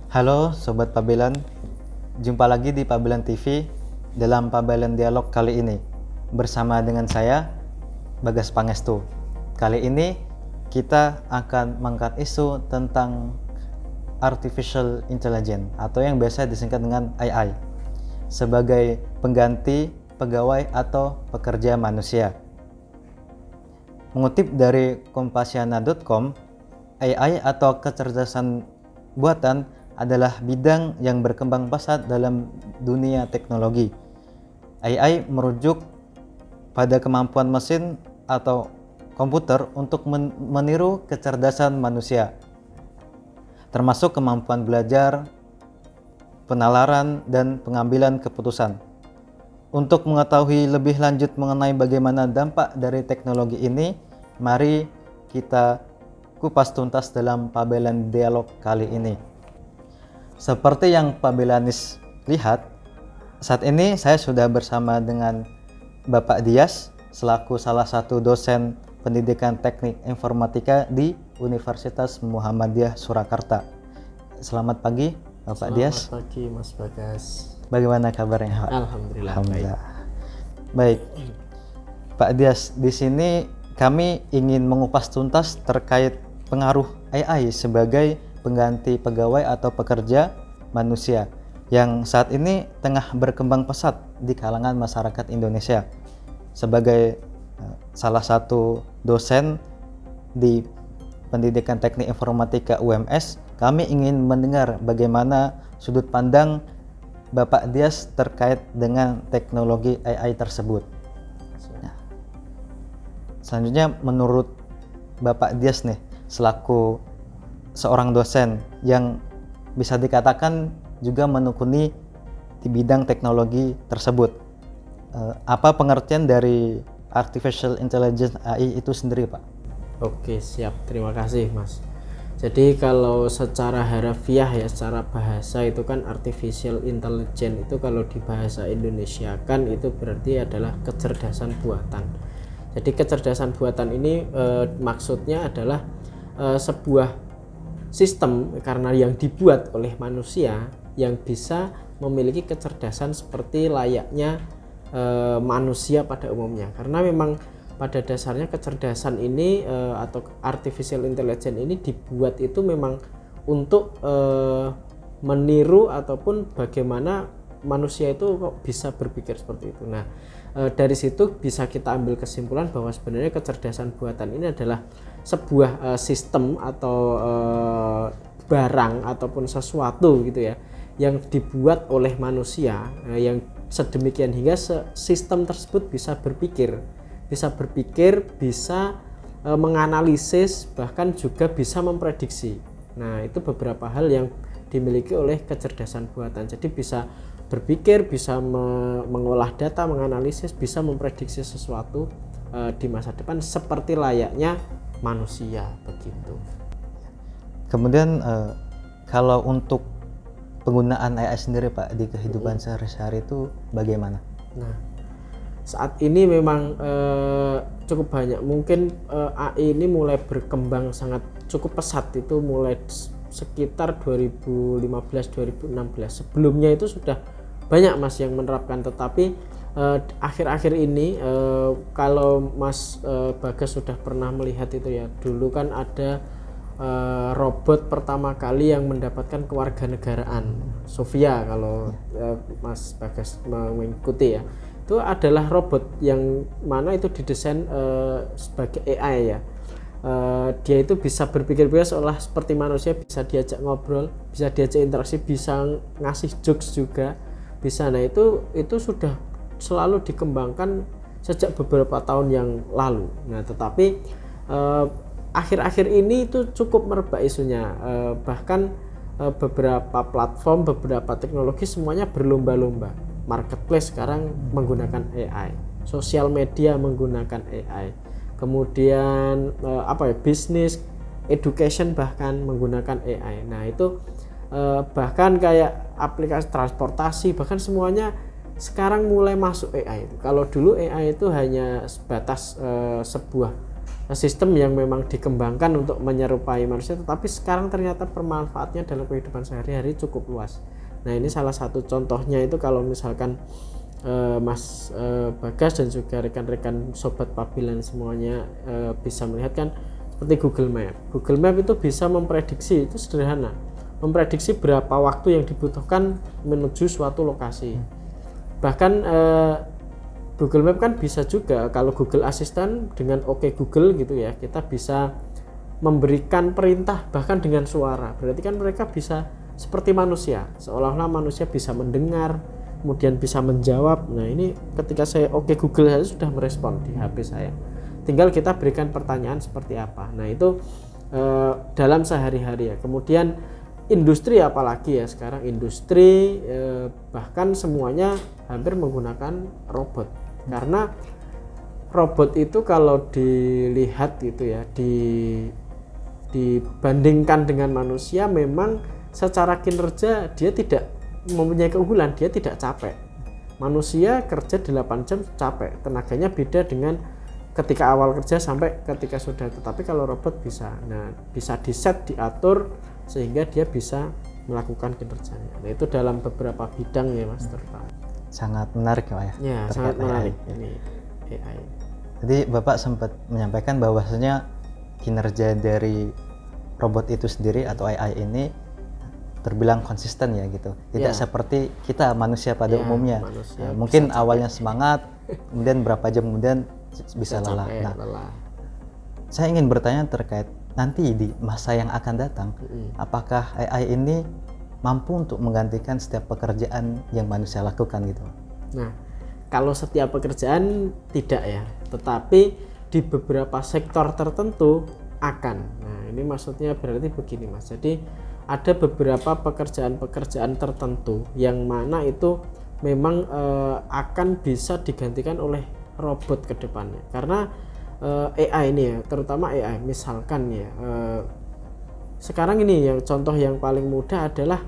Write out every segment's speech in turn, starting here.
Halo Sobat Pabelan, jumpa lagi di Pabelan TV dalam Pabelan Dialog kali ini bersama dengan saya, Bagas Pangestu. Kali ini kita akan mengangkat isu tentang Artificial Intelligence atau yang biasa disingkat dengan AI sebagai pengganti pegawai atau pekerja manusia. Mengutip dari kompasiana.com, AI atau kecerdasan buatan adalah bidang yang berkembang pesat dalam dunia teknologi. AI merujuk pada kemampuan mesin atau komputer untuk meniru kecerdasan manusia, termasuk kemampuan belajar, penalaran, dan pengambilan keputusan. Untuk mengetahui lebih lanjut mengenai bagaimana dampak dari teknologi ini, mari kita kupas tuntas dalam Pabelan Dialog kali ini. Seperti yang Pabelanis lihat, saat ini saya sudah bersama dengan Bapak Dias selaku salah satu dosen pendidikan teknik informatika di Universitas Muhammadiyah Surakarta. Selamat pagi Bapak Dias. Selamat pagi Mas Bagas. Bagaimana kabarnya Pak? Alhamdulillah. Baik. Pak Dias, di sini kami ingin mengupas tuntas terkait pengaruh AI sebagai pengganti pegawai atau pekerja manusia yang saat ini tengah berkembang pesat di kalangan masyarakat Indonesia. Sebagai salah satu dosen di Pendidikan Teknik Informatika UMS, kami ingin mendengar bagaimana sudut pandang Bapak Dias terkait dengan teknologi AI tersebut. Selanjutnya, menurut Bapak Dias nih, selaku seorang dosen yang bisa dikatakan juga menekuni di bidang teknologi tersebut, apa pengertian dari Artificial Intelligence AI itu sendiri, Pak? Oke, siap. Terima kasih, Mas. Jadi kalau secara harafiah ya, secara bahasa itu kan Artificial Intelligence itu kalau di bahasa Indonesia kan itu berarti adalah kecerdasan buatan. Jadi kecerdasan buatan ini maksudnya adalah sebuah sistem karena yang dibuat oleh manusia yang bisa memiliki kecerdasan seperti layaknya manusia pada umumnya. Karena memang pada dasarnya kecerdasan ini atau artificial intelligence ini dibuat itu memang untuk meniru ataupun bagaimana manusia itu kok bisa berpikir seperti itu. Nah, dari situ bisa kita ambil kesimpulan bahwa sebenarnya kecerdasan buatan ini adalah sebuah sistem atau barang ataupun sesuatu gitu ya yang dibuat oleh manusia yang sedemikian hingga sistem tersebut bisa berpikir, bisa menganalisis, bahkan juga bisa memprediksi. Nah, itu beberapa hal yang dimiliki oleh kecerdasan buatan. Jadi bisa berpikir, bisa mengolah data, menganalisis, bisa memprediksi sesuatu di masa depan seperti layaknya manusia begitu. Kemudian kalau untuk penggunaan AI sendiri, Pak, di kehidupan sehari-hari itu bagaimana? Nah, saat ini memang cukup banyak. Mungkin AI ini mulai berkembang sangat cukup pesat, itu mulai sekitar 2015-2016. Sebelumnya itu sudah banyak Mas yang menerapkan, tetapi akhir-akhir ini kalau Mas Bagas sudah pernah melihat itu ya, dulu kan ada robot pertama kali yang mendapatkan kewarganegaraan, Sofia, kalau Mas Bagas mengikuti ya, itu adalah robot yang mana itu didesain sebagai AI ya. Dia itu bisa berpikir-pikir seolah seperti manusia, bisa diajak ngobrol, bisa diajak interaksi, bisa ngasih jokes juga bisa. Nah, itu sudah selalu dikembangkan sejak beberapa tahun yang lalu. Nah, tetapi akhir-akhir ini itu cukup merebak isunya, bahkan beberapa platform, beberapa teknologi semuanya berlomba-lomba. Marketplace sekarang menggunakan AI, sosial media menggunakan AI, kemudian bisnis, education bahkan menggunakan AI. Nah, itu bahkan kayak aplikasi transportasi, bahkan semuanya sekarang mulai masuk AI. Kalau dulu AI itu hanya sebatas sebuah sistem yang memang dikembangkan untuk menyerupai manusia, tetapi sekarang ternyata bermanfaatnya dalam kehidupan sehari-hari cukup luas. Nah, ini salah satu contohnya itu kalau misalkan Mas Bagas dan juga rekan-rekan sobat Pabilan semuanya bisa melihat kan, seperti Google Map. Google Map itu bisa memprediksi, itu sederhana, memprediksi berapa waktu yang dibutuhkan menuju suatu lokasi. Bahkan Google Map kan bisa juga, kalau Google Assistant dengan Oke Google gitu ya, kita bisa memberikan perintah bahkan dengan suara. Berarti kan mereka bisa seperti manusia, seolah-olah manusia bisa mendengar, kemudian bisa menjawab. Nah, ini ketika saya Oke Google, saya sudah merespon di HP saya. Tinggal kita berikan pertanyaan seperti apa. Nah, itu dalam sehari-hari ya. Kemudian industri, apalagi ya sekarang industri bahkan semuanya hampir menggunakan robot. Karena robot itu kalau dilihat gitu ya, dibandingkan dengan manusia, memang secara kinerja dia tidak mempunyai keunggulan, dia tidak capek. Manusia kerja 8 jam capek, tenaganya beda dengan ketika awal kerja sampai ketika sudah. Tetapi kalau robot bisa, nah bisa diset, diatur sehingga dia bisa melakukan kinerjanya. Nah, itu dalam beberapa bidang ya Mas Terta. Sangat menarik ya, Ya, sangat menarik ini AI. Jadi Bapak sempat menyampaikan bahwasanya kinerja dari robot itu sendiri atau AI ini terbilang konsisten ya gitu. Tidak seperti kita manusia pada umumnya. Mungkin awalnya semangat, kemudian berapa jam kemudian bisa lelah. Nah, saya ingin bertanya terkait nanti di masa yang akan datang, apakah AI ini mampu untuk menggantikan setiap pekerjaan yang manusia lakukan gitu? Nah, kalau setiap pekerjaan tidak ya, tetapi di beberapa sektor tertentu akan. Nah, ini maksudnya berarti begini Mas. Jadi ada beberapa pekerjaan-pekerjaan tertentu yang mana itu memang akan bisa digantikan oleh robot ke depannya. Karena AI ini ya, terutama AI, misalkan ya sekarang ini yang contoh yang paling mudah adalah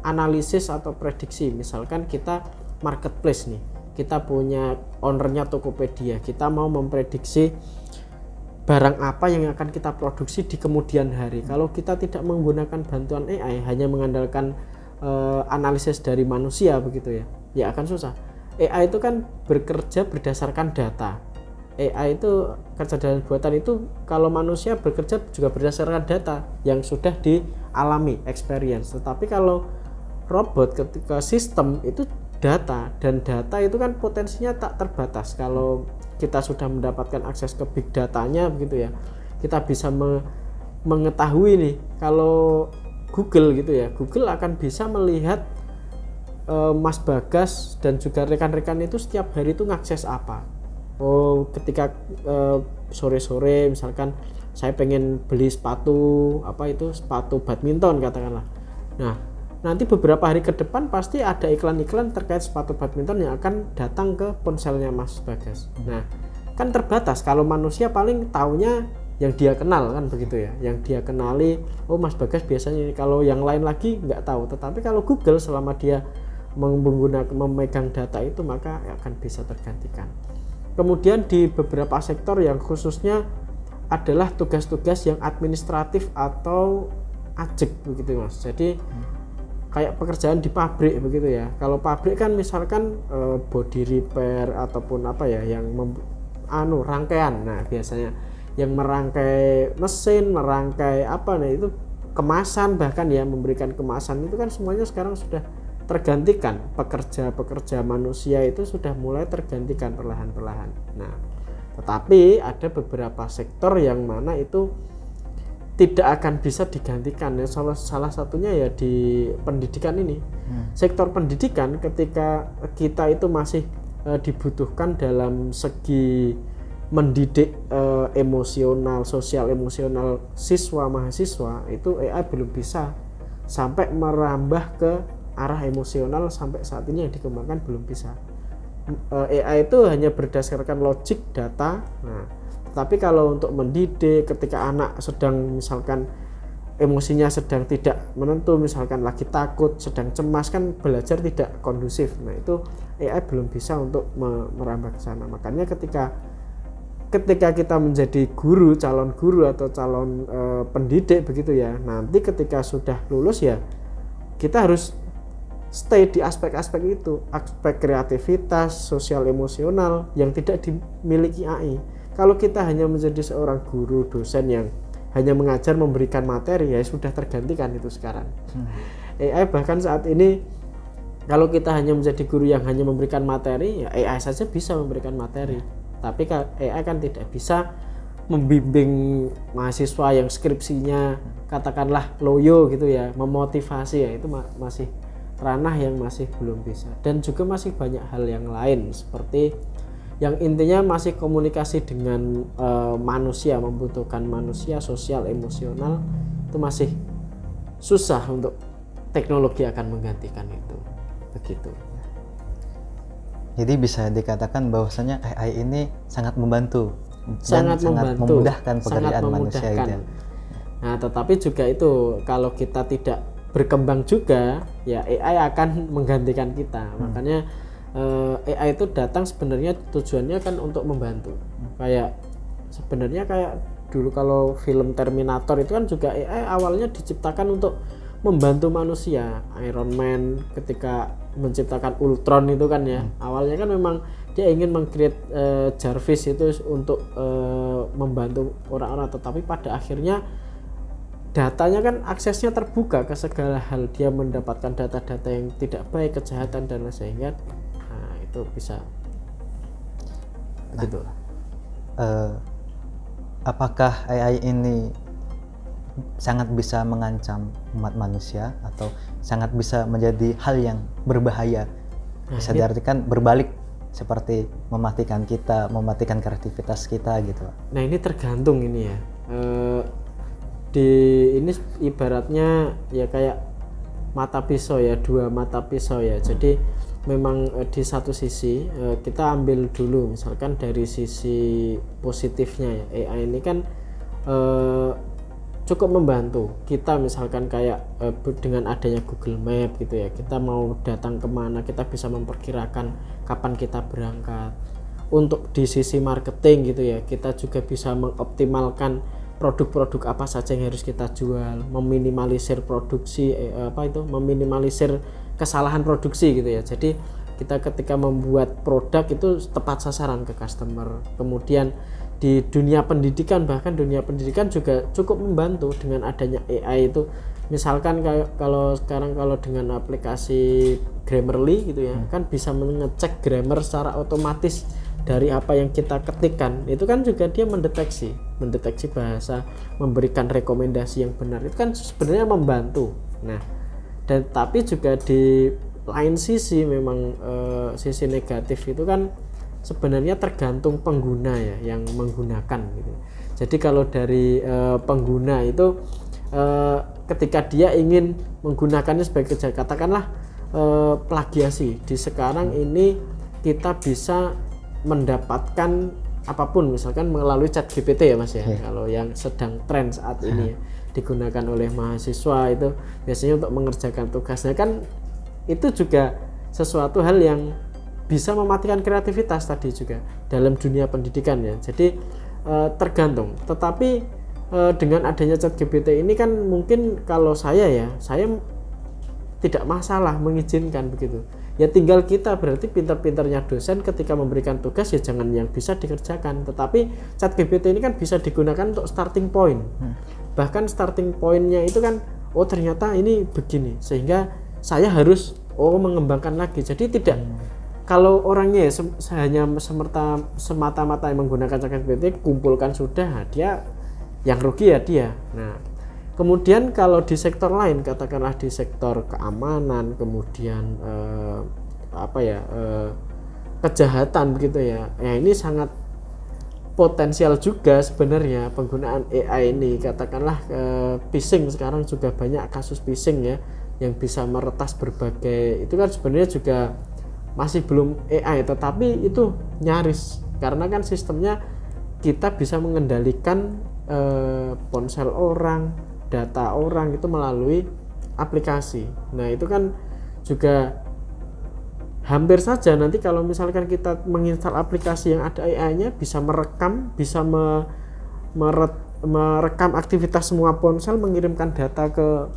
analisis atau prediksi. Misalkan kita marketplace nih, kita punya ownernya Tokopedia, kita mau memprediksi barang apa yang akan kita produksi di kemudian hari. Kalau kita tidak menggunakan bantuan AI, hanya mengandalkan analisis dari manusia begitu ya, ya akan susah. AI itu kan bekerja berdasarkan data. AI itu kecerdasan buatan itu, kalau manusia bekerja juga berdasarkan data yang sudah dialami, experience. Tetapi kalau robot, ketika sistem itu data, dan data itu kan potensinya tak terbatas. Kalau kita sudah mendapatkan akses ke big datanya begitu ya, kita bisa mengetahui nih, kalau Google gitu ya, Google akan bisa melihat Mas Bagas dan juga rekan-rekan itu setiap hari itu ngakses apa. Oh, ketika sore-sore misalkan saya pengen beli sepatu sepatu badminton katakanlah. Nah, nanti beberapa hari ke depan pasti ada iklan-iklan terkait sepatu badminton yang akan datang ke ponselnya Mas Bagas. Nah, kan terbatas. Kalau manusia paling taunya yang dia kenal kan begitu ya, yang dia kenali. Oh, Mas Bagas biasanya ini. Kalau yang lain lagi nggak tahu. Tetapi kalau Google, selama dia memegang data itu, maka akan bisa tergantikan. Kemudian di beberapa sektor yang khususnya adalah tugas-tugas yang administratif atau ajek begitu Mas. Jadi kayak pekerjaan di pabrik begitu ya. Kalau pabrik kan misalkan body repair ataupun apa ya, yang rangkaian. Nah, biasanya yang merangkai mesin, merangkai apa, nah itu kemasan, bahkan ya memberikan kemasan, itu kan semuanya sekarang sudah tergantikan. Pekerja manusia itu sudah mulai tergantikan perlahan-perlahan. Nah, tetapi ada beberapa sektor yang mana itu tidak akan bisa digantikan. Salah satunya ya di pendidikan ini. Sektor pendidikan, ketika kita itu masih dibutuhkan dalam segi mendidik emosional, sosial emosional siswa mahasiswa, itu AI belum bisa sampai merambah ke arah emosional. Sampai saat ini yang dikembangkan belum bisa. AI itu hanya berdasarkan logik data. Nah, tapi kalau untuk mendidik, ketika anak sedang misalkan emosinya sedang tidak menentu, misalkan lagi takut, sedang cemas, kan belajar tidak kondusif. Nah, itu AI belum bisa untuk merambah ke sana. Makanya ketika ketika kita menjadi guru, calon guru atau calon pendidik begitu ya, nanti ketika sudah lulus ya kita harus stay di aspek-aspek itu, aspek kreativitas, sosial emosional yang tidak dimiliki AI. Kalau kita hanya menjadi seorang guru, dosen yang hanya mengajar, memberikan materi, ya sudah tergantikan itu sekarang. AI bahkan saat ini kalau kita hanya menjadi guru yang hanya memberikan materi, ya AI saja bisa memberikan materi. Tapi AI kan tidak bisa membimbing mahasiswa yang skripsinya katakanlah loyo gitu ya, memotivasi, ya itu masih ranah yang masih belum bisa. Dan juga masih banyak hal yang lain seperti yang intinya masih komunikasi dengan manusia, membutuhkan manusia, sosial, emosional, itu masih susah untuk teknologi akan menggantikan itu. Begitu. Jadi bisa dikatakan bahwasanya AI ini sangat membantu Sangat dan sangat membantu, memudahkan pekerjaan sangat manusia memudahkan. gitu. Nah, tetapi juga itu kalau kita tidak berkembang juga, ya AI akan menggantikan kita. Makanya AI itu datang sebenarnya tujuannya kan untuk membantu. Kayak sebenarnya kayak dulu kalau film Terminator itu kan juga AI awalnya diciptakan untuk membantu manusia. Iron Man ketika menciptakan Ultron itu kan ya, awalnya kan memang dia ingin meng-create Jarvis itu untuk membantu orang-orang, tetapi pada akhirnya datanya kan aksesnya terbuka ke segala hal, dia mendapatkan data-data yang tidak baik, kejahatan dan lain, sehingga itu bisa begitu. Apakah AI ini sangat bisa mengancam umat manusia atau sangat bisa menjadi hal yang berbahaya? Bisa diartikan berbalik seperti mematikan kita, mematikan kreativitas kita gitu. Nah, ini tergantung ini ya. Ini ibaratnya ya kayak mata pisau ya, dua mata pisau ya. Jadi memang di satu sisi kita ambil dulu misalkan dari sisi positifnya ya, AI ini kan cukup membantu kita, misalkan kayak dengan adanya Google Map gitu ya, kita mau datang kemana kita bisa memperkirakan kapan kita berangkat. Untuk di sisi marketing gitu ya, kita juga bisa mengoptimalkan produk-produk apa saja yang harus kita jual, meminimalisir produksi meminimalisir kesalahan produksi gitu ya. Jadi kita ketika membuat produk itu tepat sasaran ke customer. Kemudian di dunia pendidikan, bahkan dunia pendidikan juga cukup membantu dengan adanya AI itu. Misalkan kalau sekarang kalau dengan aplikasi Grammarly gitu ya, kan bisa mengecek grammar secara otomatis dari apa yang kita ketikkan. Itu kan juga dia mendeteksi bahasa, memberikan rekomendasi yang benar. Itu kan sebenarnya membantu. Nah, dan tapi juga di lain sisi memang sisi negatif itu kan sebenarnya tergantung pengguna ya yang menggunakan gitu. Jadi kalau dari pengguna itu ketika dia ingin menggunakannya sebagai katakanlah plagiasi, di sekarang ini kita bisa mendapatkan apapun misalkan melalui ChatGPT ya Mas ya. Kalau yang sedang tren saat ini ya, digunakan oleh mahasiswa itu biasanya untuk mengerjakan tugasnya, kan itu juga sesuatu hal yang bisa mematikan kreativitas tadi juga dalam dunia pendidikan ya. Jadi tergantung, tetapi dengan adanya ChatGPT ini kan mungkin kalau saya tidak masalah mengizinkan begitu ya. Tinggal kita berarti pintar-pintarnya dosen ketika memberikan tugas ya jangan yang bisa dikerjakan, tetapi ChatGPT ini kan bisa digunakan untuk starting point. Bahkan starting pointnya itu kan ternyata ini begini, sehingga saya harus mengembangkan lagi. Jadi tidak kalau orangnya hanya semata-mata yang menggunakan ChatGPT kumpulkan sudah, dia yang rugi ya dia. Nah, kemudian kalau di sektor lain, katakanlah di sektor keamanan, kemudian kejahatan begitu ya. Ya ini sangat potensial juga sebenarnya penggunaan AI ini. Katakanlah phishing, sekarang juga banyak kasus phishing ya yang bisa meretas berbagai, itu kan sebenarnya juga masih belum AI, tetapi itu nyaris karena kan sistemnya kita bisa mengendalikan ponsel orang, data orang itu melalui aplikasi. Nah, itu kan juga hampir saja nanti kalau misalkan kita menginstal aplikasi yang ada AI-nya bisa merekam, bisa merekam aktivitas semua ponsel, mengirimkan data ke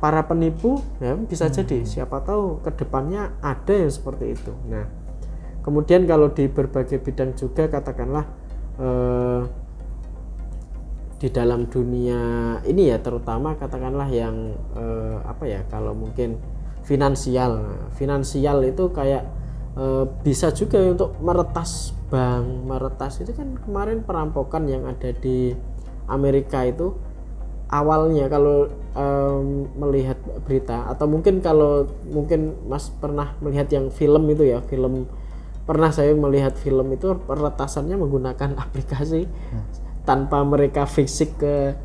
para penipu, ya bisa jadi siapa tahu kedepannya ada yang seperti itu. Nah, kemudian kalau di berbagai bidang juga katakanlah di dalam dunia ini ya, terutama katakanlah yang kalau mungkin finansial itu kayak bisa juga untuk meretas bank, meretas itu kan kemarin perampokan yang ada di Amerika itu awalnya kalau melihat berita, atau mungkin kalau Mas pernah melihat yang film itu ya, pernah saya melihat film itu peretasannya menggunakan aplikasi tanpa mereka fisik ke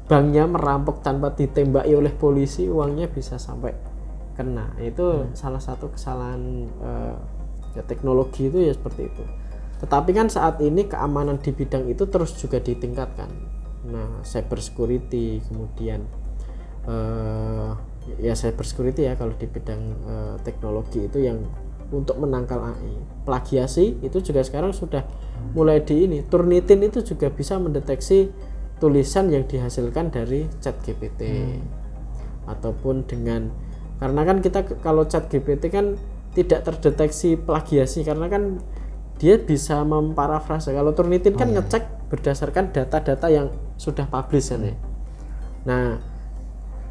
banknya, merampok tanpa ditembaki oleh polisi, uangnya bisa sampai kena. Itu salah satu kesalahan teknologi itu ya seperti itu. Tetapi kan saat ini keamanan di bidang itu terus juga ditingkatkan. Nah, cyber security, kemudian cyber security ya kalau di bidang teknologi itu yang untuk menangkal AI. Plagiasi itu juga sekarang sudah mulai Turnitin itu juga bisa mendeteksi tulisan yang dihasilkan dari ChatGPT. Ataupun karena kan kita kalau ChatGPT kan tidak terdeteksi plagiasi karena kan dia bisa memparafrase. Kalau Turnitin kan ngecek berdasarkan data-data yang sudah publish kan ya. Nah,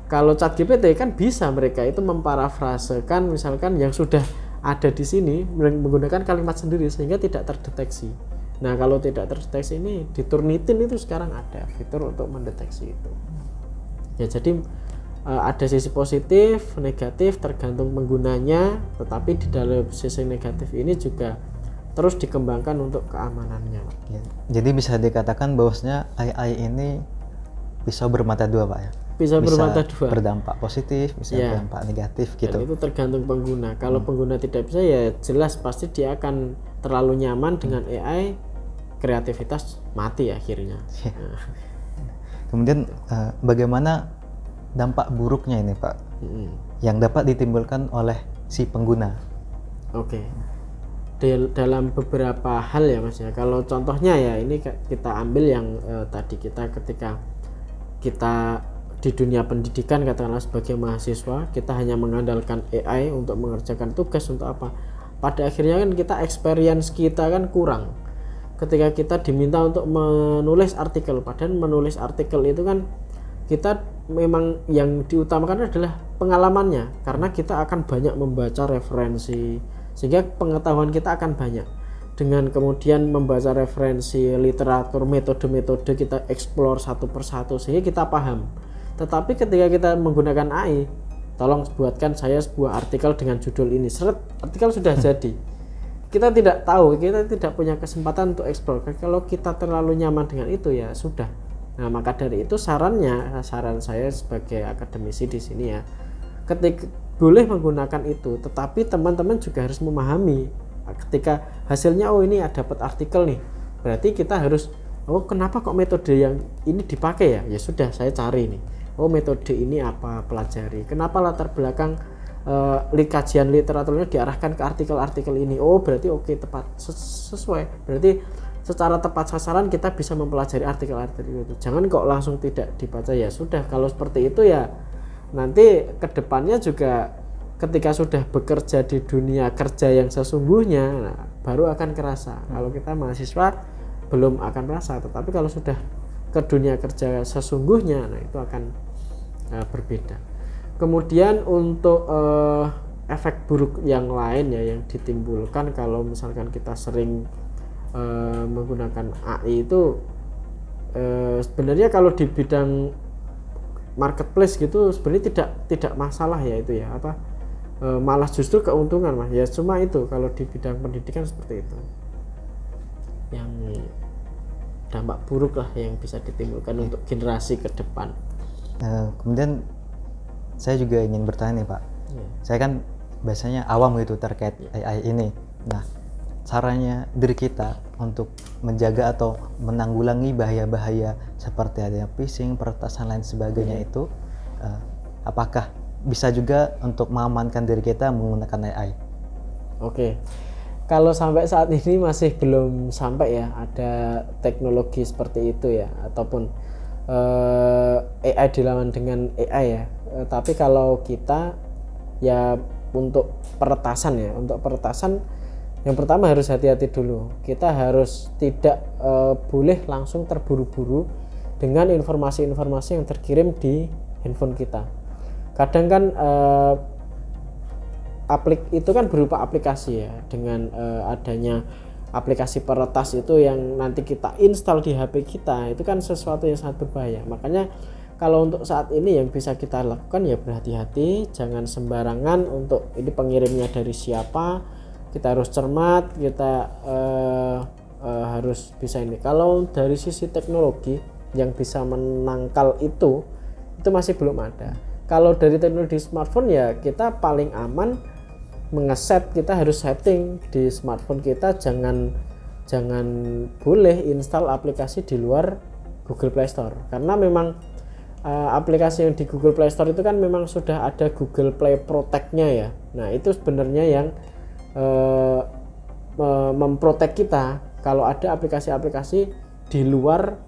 kalau ChatGPT kan bisa mereka itu memparafrasekan misalkan yang sudah ada di sini menggunakan kalimat sendiri sehingga tidak terdeteksi. Nah, kalau tidak terdeteksi ini di Turnitin itu sekarang ada fitur untuk mendeteksi itu. Ya, jadi ada sisi positif, negatif tergantung penggunanya, tetapi di dalam sisi negatif ini juga terus dikembangkan untuk keamanannya. Ya, jadi bisa dikatakan bahwasanya AI ini bisa bermata dua, Pak ya. Bisa bermata dua. Berdampak positif, bisa berdampak negatif gitu. Dan itu tergantung pengguna. Kalau pengguna tidak bisa ya jelas pasti dia akan terlalu nyaman dengan AI, kreativitas mati akhirnya. Nah. Kemudian bagaimana dampak buruknya ini, Pak? Yang dapat ditimbulkan oleh si pengguna. Oke. Dalam beberapa hal ya Mas ya. Kalau contohnya ya ini kita ambil yang tadi ketika kita di dunia pendidikan katakanlah sebagai mahasiswa, kita hanya mengandalkan AI untuk mengerjakan tugas untuk apa? Pada akhirnya kan kita experience kita kan kurang. Ketika kita diminta untuk menulis artikel, padahal menulis artikel itu kan kita memang yang diutamakan adalah pengalamannya, karena kita akan banyak membaca referensi sehingga pengetahuan kita akan banyak. Dengan kemudian membaca referensi literatur, metode-metode kita explore satu persatu sehingga kita paham. Tetapi ketika kita menggunakan AI, tolong buatkan saya sebuah artikel dengan judul ini, seret, artikel sudah jadi. Kita tidak tahu, kita tidak punya kesempatan untuk explore. Kalau kita terlalu nyaman dengan itu ya sudah. Nah, maka dari itu saran saya sebagai akademisi di sini ya, ketika boleh menggunakan itu, tetapi teman-teman juga harus memahami ketika hasilnya ini dapat artikel nih, berarti kita harus kenapa kok metode yang ini dipakai ya? Ya sudah, saya cari nih. Metode ini apa, pelajari. Kenapa latar belakang kajian literaturnya diarahkan ke artikel-artikel ini? Berarti tepat sesuai. Berarti secara tepat sasaran kita bisa mempelajari artikel-artikel itu. Jangan kok langsung tidak dibaca. Ya sudah, kalau seperti itu ya nanti kedepannya juga ketika sudah bekerja di dunia kerja yang sesungguhnya, baru akan kerasa. Kalau kita mahasiswa belum akan merasa, tetapi kalau sudah ke dunia kerja sesungguhnya, nah itu akan berbeda. Kemudian untuk efek buruk yang lain ya yang ditimbulkan kalau misalkan kita sering menggunakan AI itu sebenarnya kalau di bidang marketplace gitu sebenarnya tidak masalah ya itu ya malah justru keuntungan Mas ya, cuma itu kalau di bidang pendidikan seperti itu yang dampak buruk lah yang bisa ditimbulkan untuk generasi ke depan. Kemudian saya juga ingin bertanya nih Pak, saya kan biasanya awam gitu terkait AI ini. Nah, caranya diri kita untuk menjaga atau menanggulangi bahaya-bahaya seperti adanya phishing, peretasan lain sebagainya itu, apakah bisa juga untuk mengamankan diri kita menggunakan AI? Oke. Kalau sampai saat ini masih belum sampai ya ada teknologi seperti itu ya, ataupun AI dilawan dengan AI ya. Tapi kalau kita ya untuk peretasan ya, untuk peretasan yang pertama harus hati-hati dulu. Kita harus tidak boleh langsung terburu-buru dengan informasi-informasi yang terkirim di handphone kita. Kadang kan itu kan berupa aplikasi ya, dengan adanya aplikasi peretas itu yang nanti kita install di HP kita, itu kan sesuatu yang sangat berbahaya. Makanya kalau untuk saat ini yang bisa kita lakukan ya berhati-hati, jangan sembarangan untuk ini pengirimnya dari siapa, kita harus cermat, kita harus bisa ini. Kalau dari sisi teknologi yang bisa menangkal itu masih belum ada. Kalau dari teknologi smartphone ya kita paling aman mengeset, kita harus setting di smartphone kita jangan boleh install aplikasi di luar Google Play Store, karena memang aplikasi yang di Google Play Store itu kan memang sudah ada Google Play Protect-nya ya. Nah itu sebenarnya yang memprotek kita kalau ada aplikasi-aplikasi di luar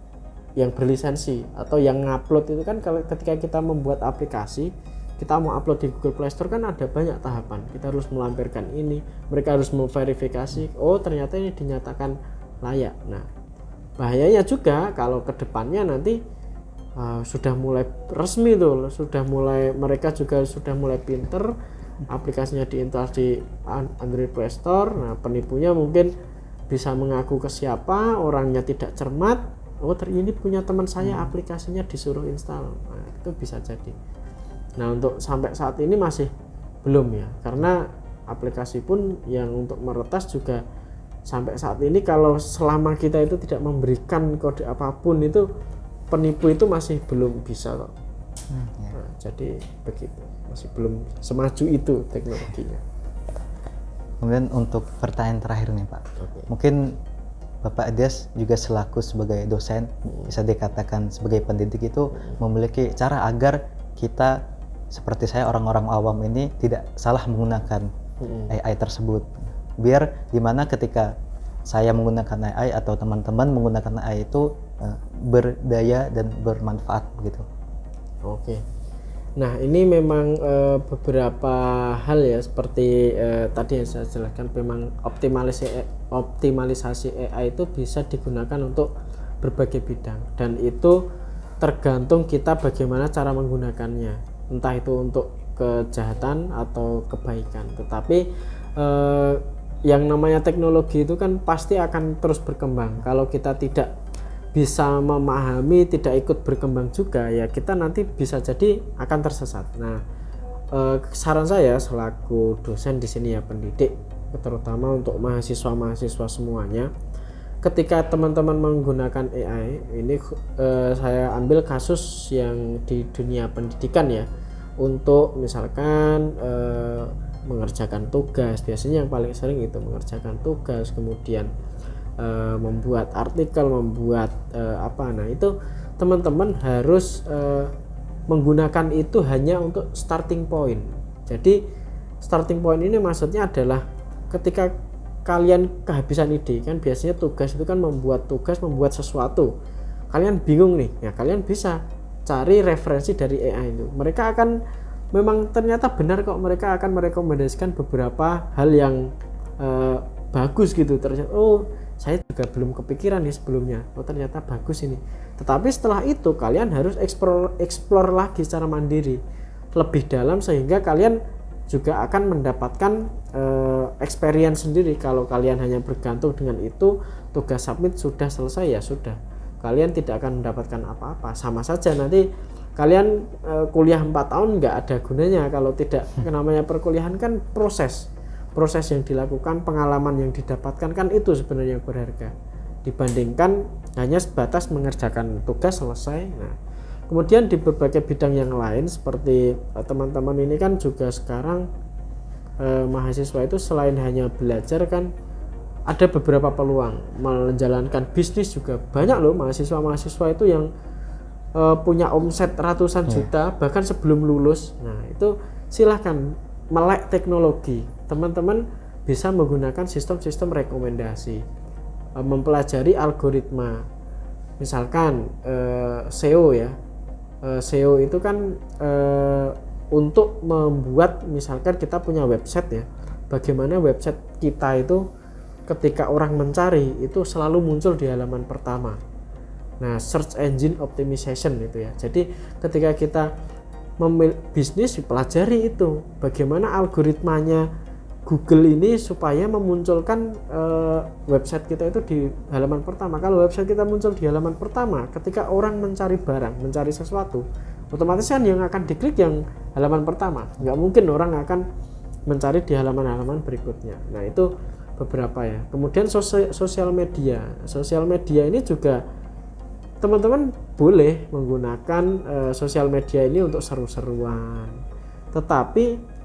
yang berlisensi atau yang ngupload. Itu kan kalau ketika kita membuat aplikasi, kita mau upload di Google Play Store kan ada banyak tahapan. Kita harus melampirkan ini, mereka harus memverifikasi, oh ternyata ini dinyatakan layak. Nah bahayanya juga kalau kedepannya nanti sudah mulai resmi tuh, mereka juga sudah mulai pinter, aplikasinya diinstal di Android Play Store. Nah penipunya mungkin bisa mengaku ke siapa, orangnya tidak cermat, oh ini punya teman saya aplikasinya disuruh install. Nah itu bisa jadi. Nah untuk sampai saat ini masih belum ya, karena aplikasi pun yang untuk meretas juga sampai saat ini kalau selama kita itu tidak memberikan kode apapun itu penipu itu masih belum bisa kok. Nah, jadi begitu, masih belum semaju itu teknologinya. Kemudian untuk pertanyaan terakhir nih Pak, mungkin Bapak Dias juga selaku sebagai dosen, bisa dikatakan sebagai pendidik itu memiliki cara agar kita seperti saya orang-orang awam ini tidak salah menggunakan AI tersebut, biar dimana ketika saya menggunakan AI atau teman-teman menggunakan AI itu berdaya dan bermanfaat begitu. Oke. Nah ini memang beberapa hal ya, seperti tadi yang saya jelaskan, memang optimalisasi AI itu bisa digunakan untuk berbagai bidang, dan itu tergantung kita bagaimana cara menggunakannya, entah itu untuk kejahatan atau kebaikan. Tetapi yang namanya teknologi itu kan pasti akan terus berkembang. Kalau kita tidak bisa memahami, tidak ikut berkembang juga, ya kita nanti bisa jadi akan tersesat. Nah, saran saya selaku dosen di sini ya, pendidik, terutama untuk mahasiswa-mahasiswa semuanya, ketika teman-teman menggunakan AI ini, saya ambil kasus yang di dunia pendidikan ya, untuk misalkan mengerjakan tugas. Biasanya yang paling sering itu mengerjakan tugas, kemudian membuat artikel, membuat nah itu teman-teman harus menggunakan itu hanya untuk starting point. Jadi starting point ini maksudnya adalah ketika kalian kehabisan ide, kan biasanya tugas itu kan membuat sesuatu, kalian bingung nih ya, kalian bisa cari referensi dari AI itu. Mereka akan memang ternyata benar kok, mereka akan merekomendasikan beberapa hal yang bagus gitu. Ternyata oh saya juga belum kepikiran nih sebelumnya, oh ternyata bagus ini. Tetapi setelah itu kalian harus explore lagi secara mandiri lebih dalam, sehingga kalian juga akan mendapatkan experience sendiri. Kalau kalian hanya bergantung dengan itu, tugas submit sudah selesai ya sudah, kalian tidak akan mendapatkan apa-apa. Sama saja nanti kalian kuliah 4 tahun nggak ada gunanya kalau tidak. Namanya perkuliahan kan proses yang dilakukan, pengalaman yang didapatkan, kan itu sebenarnya yang berharga dibandingkan hanya sebatas mengerjakan tugas selesai. Nah kemudian di berbagai bidang yang lain, seperti teman-teman ini kan juga sekarang mahasiswa itu selain hanya belajar kan ada beberapa peluang menjalankan bisnis juga. Banyak loh mahasiswa itu yang punya omset ratusan juta bahkan sebelum lulus. Nah itu silahkan melek teknologi, teman-teman bisa menggunakan sistem-sistem rekomendasi, mempelajari algoritma. Misalkan SEO ya, SEO itu kan untuk membuat, misalkan kita punya website ya, bagaimana website kita itu ketika orang mencari itu selalu muncul di halaman pertama. Nah, search engine optimization itu ya. Jadi ketika kita bisnis, pelajari itu bagaimana algoritmanya Google ini supaya memunculkan website kita itu di halaman pertama. Kalau website kita muncul di halaman pertama, ketika orang mencari barang, mencari sesuatu, otomatis kan yang akan diklik yang halaman pertama. Nggak mungkin orang akan mencari di halaman-halaman berikutnya. Nah, itu beberapa ya. Kemudian sosial media. Sosial media ini juga teman-teman boleh menggunakan sosial media ini untuk seru-seruan. Tetapi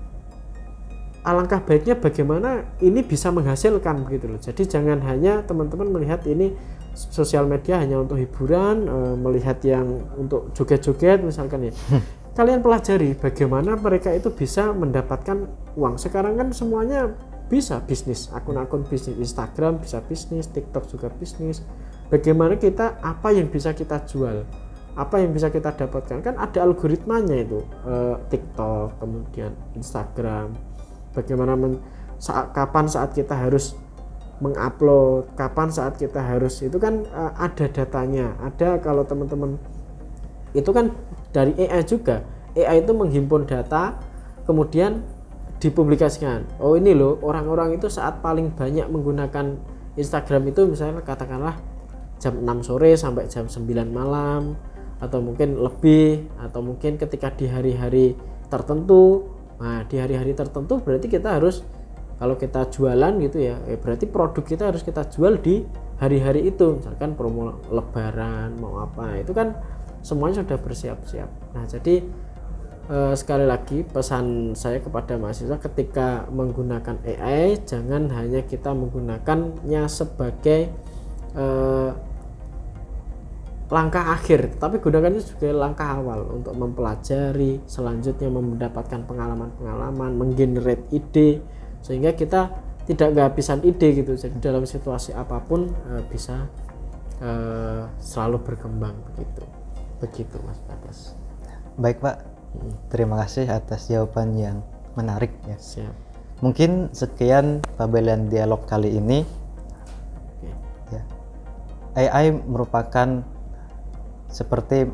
alangkah baiknya bagaimana ini bisa menghasilkan begitu loh. Jadi jangan hanya teman-teman melihat ini sosial media hanya untuk hiburan, melihat yang untuk joget-joget misalkan ya. Kalian pelajari bagaimana mereka itu bisa mendapatkan uang. Sekarang kan semuanya bisa bisnis, akun-akun bisnis, Instagram bisa bisnis, TikTok juga bisnis. Bagaimana kita, apa yang bisa kita jual, apa yang bisa kita dapatkan, kan ada algoritmanya itu, TikTok, kemudian Instagram. Bagaimana kapan saat kita harus mengupload, kapan saat kita harus, itu kan ada datanya. Ada, kalau teman-teman itu kan dari AI juga. AI itu menghimpun data kemudian dipublikasikan. Oh, ini loh orang-orang itu saat paling banyak menggunakan Instagram itu misalnya katakanlah jam 6 sore sampai jam 9 malam, atau mungkin lebih, atau mungkin ketika di hari-hari tertentu. Nah, di hari-hari tertentu berarti kita harus, kalau kita jualan gitu ya, berarti produk kita harus kita jual di hari-hari itu. Misalkan promo lebaran mau apa, itu kan semuanya sudah bersiap-siap. Nah, jadi sekali lagi pesan saya kepada mahasiswa, ketika menggunakan AI jangan hanya kita menggunakannya sebagai langkah akhir, tapi gunakannya sebagai langkah awal untuk mempelajari, selanjutnya mendapatkan pengalaman-pengalaman, menggenerate ide, sehingga kita tidak kehabisan ide gitu. Jadi dalam situasi apapun bisa selalu berkembang begitu Mas Batas. Baik Pak, terima kasih atas jawaban yang menarik ya. Siap. Mungkin sekian pabelian dialog kali ini. Ya. AI merupakan seperti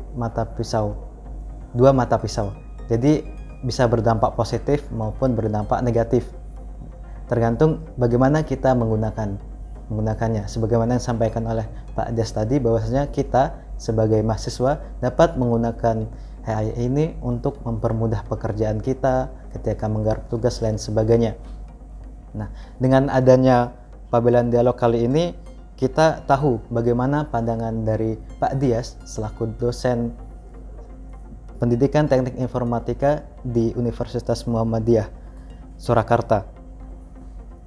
dua mata pisau. Jadi bisa berdampak positif maupun berdampak negatif. Tergantung bagaimana kita menggunakannya. Sebagaimana yang disampaikan oleh Pak Dias tadi, bahwasanya kita sebagai mahasiswa dapat menggunakan AI ini untuk mempermudah pekerjaan kita ketika menggarap tugas lain sebagainya. Nah, dengan adanya pabelian dialog kali ini, kita tahu bagaimana pandangan dari Pak Dias selaku dosen pendidikan teknik informatika di Universitas Muhammadiyah Surakarta.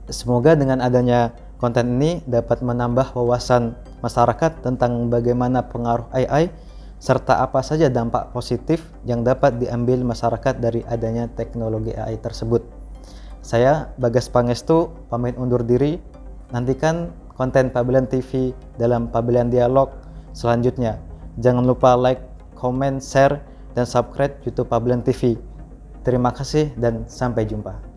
Semoga dengan adanya konten ini dapat menambah wawasan masyarakat tentang bagaimana pengaruh AI serta apa saja dampak positif yang dapat diambil masyarakat dari adanya teknologi AI tersebut. Saya Bagas Pangestu pamit undur diri. Nantikan konten Pabelian TV dalam Pabelian Dialog selanjutnya. Jangan lupa like, comment, share, dan subscribe YouTube Pabelian TV. Terima kasih dan sampai jumpa.